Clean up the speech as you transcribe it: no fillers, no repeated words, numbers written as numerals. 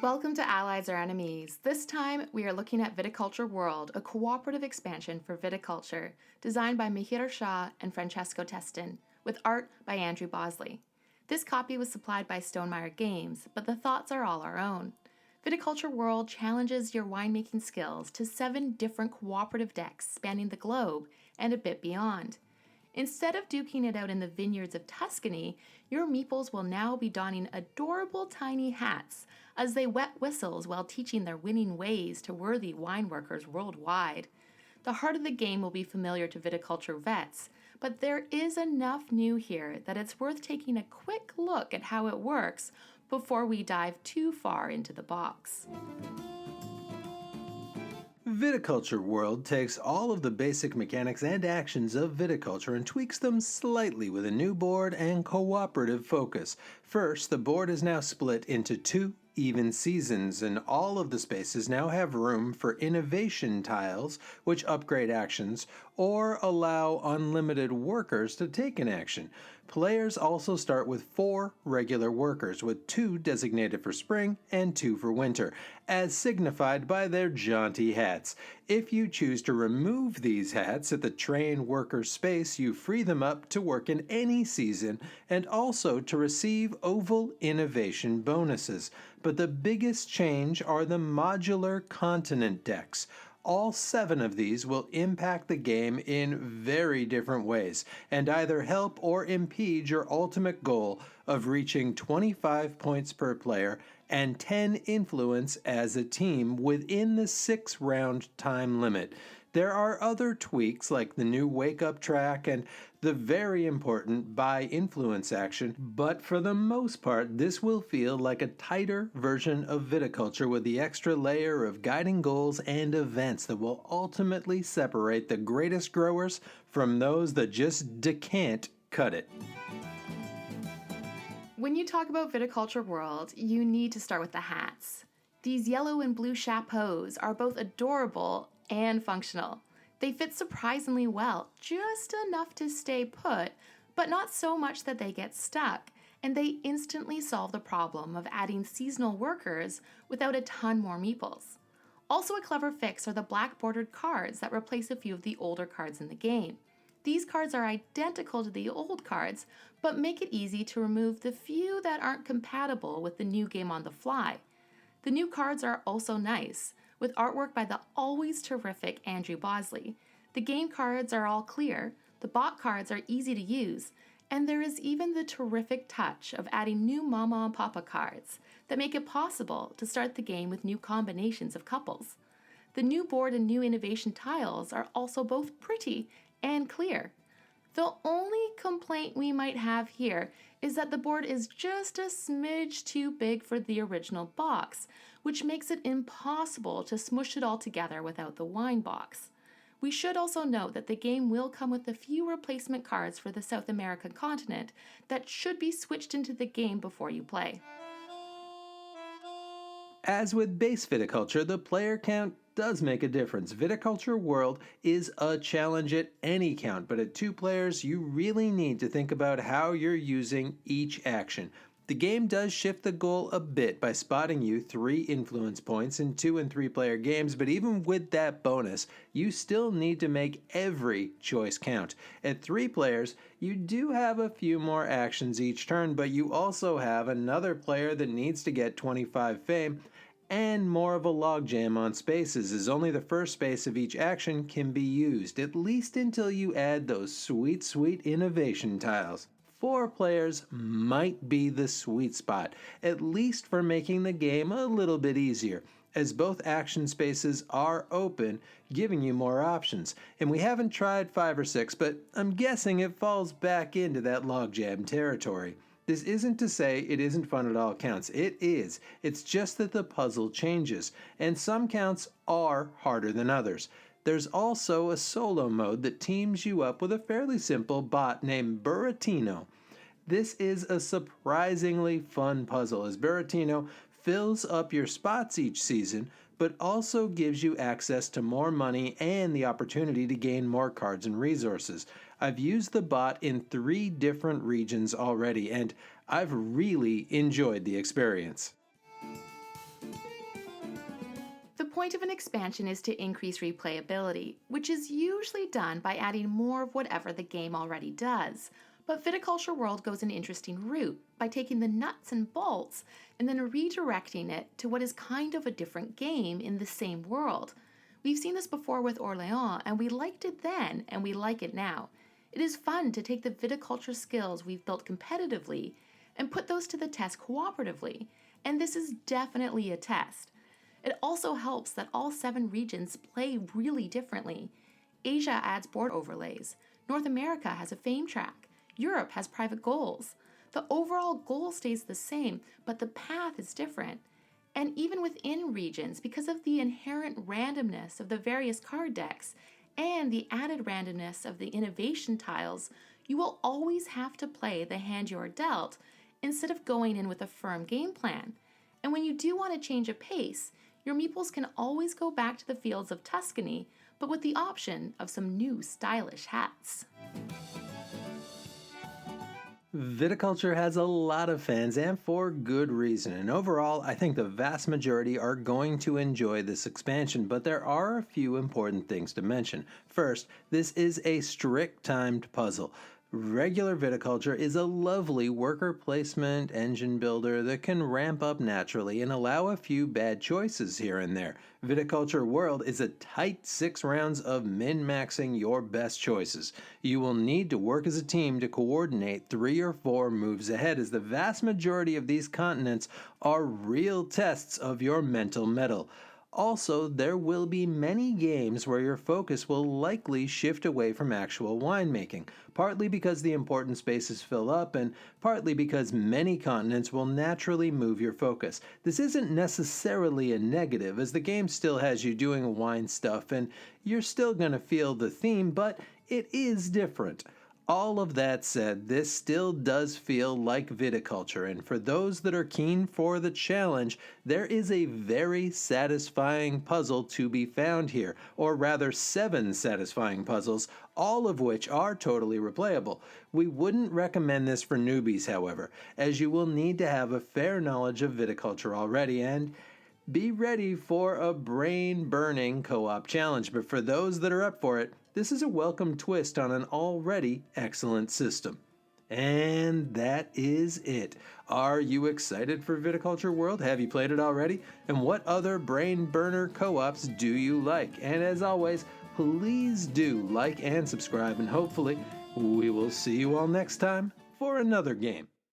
Welcome to Allies or Enemies. This time, we are looking at Viticulture World, a cooperative expansion for viticulture, designed by Mihir, Shah and Francesco Testini, with art by Andrew Bosley. This copy was supplied by Stonemaier Games, but the thoughts are all our own. Viticulture World challenges your winemaking skills to 7 different cooperative decks spanning the globe and a bit beyond. Instead of duking it out in the vineyards of Tuscany, your meeples will now be donning adorable tiny hats as they wet whistles while teaching their winning ways to worthy wine workers worldwide. The heart of the game will be familiar to viticulture vets, but there is enough new here that it's worth taking a quick look at how it works before we dive too far into the box. Viticulture World takes all of the basic mechanics and actions of viticulture and tweaks them slightly with a new board and cooperative focus. First, the board is now split into 2 even seasons, and all of the spaces now have room for innovation tiles, which upgrade actions or allow unlimited workers to take an action. Players also start with 4 regular workers, with 2 designated for spring and 2 for winter, as signified by their jaunty hats. If you choose to remove these hats at the train worker space, you free them up to work in any season and also to receive oval innovation bonuses. But the biggest change are the modular continent decks. All 7 of these will impact the game in very different ways and either help or impede your ultimate goal of reaching 25 points per player and 10 influence as a team within the 6-round time limit. There are other tweaks like the new wake-up track and the very important buy influence action, but for the most part, this will feel like a tighter version of viticulture with the extra layer of guiding goals and events that will ultimately separate the greatest growers from those that just can't cut it. When you talk about Viticulture World, you need to start with the hats. These yellow and blue chapeaux are both adorable and functional. They fit surprisingly well, just enough to stay put, but not so much that they get stuck, and they instantly solve the problem of adding seasonal workers without a ton more meeples. Also a clever fix are the black bordered cards that replace a few of the older cards in the game. These cards are identical to the old cards, but make it easy to remove the few that aren't compatible with the new game on the fly. The new cards are also nice, with artwork by the always terrific Andrew Bosley. The game cards are all clear, the bot cards are easy to use, and there is even the terrific touch of adding new Mama and Papa cards that make it possible to start the game with new combinations of couples. The new board and new innovation tiles are also both pretty and clear. The only complaint we might have here is that the board is just a smidge too big for the original box, which makes it impossible to smush it all together without the wine box. We should also note that the game will come with a few replacement cards for the South American continent that should be switched into the game before you play. As with base viticulture, the player count does make a difference. Viticulture World is a challenge at any count, but at 2 players, you really need to think about how you're using each action. The game does shift the goal a bit by spotting you 3 influence points in 2 and 3 player games, but even with that bonus, you still need to make every choice count. At 3 players, you do have a few more actions each turn, but you also have another player that needs to get 25 fame, and more of a logjam on spaces, as only the first space of each action can be used, at least until you add those sweet innovation tiles. 4 players might be the sweet spot, at least for making the game a little bit easier, as both action spaces are open, giving you more options. And we haven't tried 5 or 6, but I'm guessing it falls back into that logjam territory. This isn't to say it isn't fun at all counts. It is. It's just that the puzzle changes, and some counts are harder than others. There's also a solo mode that teams you up with a fairly simple bot named Buratino. This is a surprisingly fun puzzle, as Buratino fills up your spots each season, but also gives you access to more money and the opportunity to gain more cards and resources. I've used the bot in 3 different regions already, and I've really enjoyed the experience. point of an expansion is to increase replayability, which is usually done by adding more of whatever the game already does. But Viticulture World goes an interesting route by taking the nuts and bolts and then redirecting it to what is kind of a different game in the same world. We've seen this before with Orléans, and we liked it then, and we like it now. It is fun to take the viticulture skills we've built competitively and put those to the test cooperatively, and this is definitely a test. It also helps that all 7 regions play really differently. Asia adds board overlays. North America has a fame track. Europe has private goals. The overall goal stays the same, but the path is different. And even within regions, because of the inherent randomness of the various card decks and the added randomness of the innovation tiles, you will always have to play the hand you're dealt instead of going in with a firm game plan. And when you do want to change a pace, your meeples can always go back to the fields of Tuscany, but with the option of some new stylish hats. Viticulture has a lot of fans, and for good reason, and overall I think the vast majority are going to enjoy this expansion, but there are a few important things to mention. First, this is a strict timed puzzle. Regular Viticulture is a lovely worker placement engine builder that can ramp up naturally and allow a few bad choices here and there. Viticulture World is a tight 6 rounds of min-maxing your best choices. You will need to work as a team to coordinate 3 or 4 moves ahead, as the vast majority of these continents are real tests of your mental mettle. Also, there will be many games where your focus will likely shift away from actual winemaking, partly because the important spaces fill up and partly because many continents will naturally move your focus. This isn't necessarily a negative, as the game still has you doing wine stuff and you're still going to feel the theme, but it is different. All of that said, this still does feel like viticulture, and for those that are keen for the challenge, there is a very satisfying puzzle to be found here, or rather 7 satisfying puzzles, all of which are totally replayable. We wouldn't recommend this for newbies, however, as you will need to have a fair knowledge of viticulture already, and be ready for a brain-burning co-op challenge, but for those that are up for it, this is a welcome twist on an already excellent system. And that is it. Are you excited for Viticulture World? Have you played it already? And what other brain burner co-ops do you like? And as always, please do like and subscribe, and hopefully we will see you all next time for another game.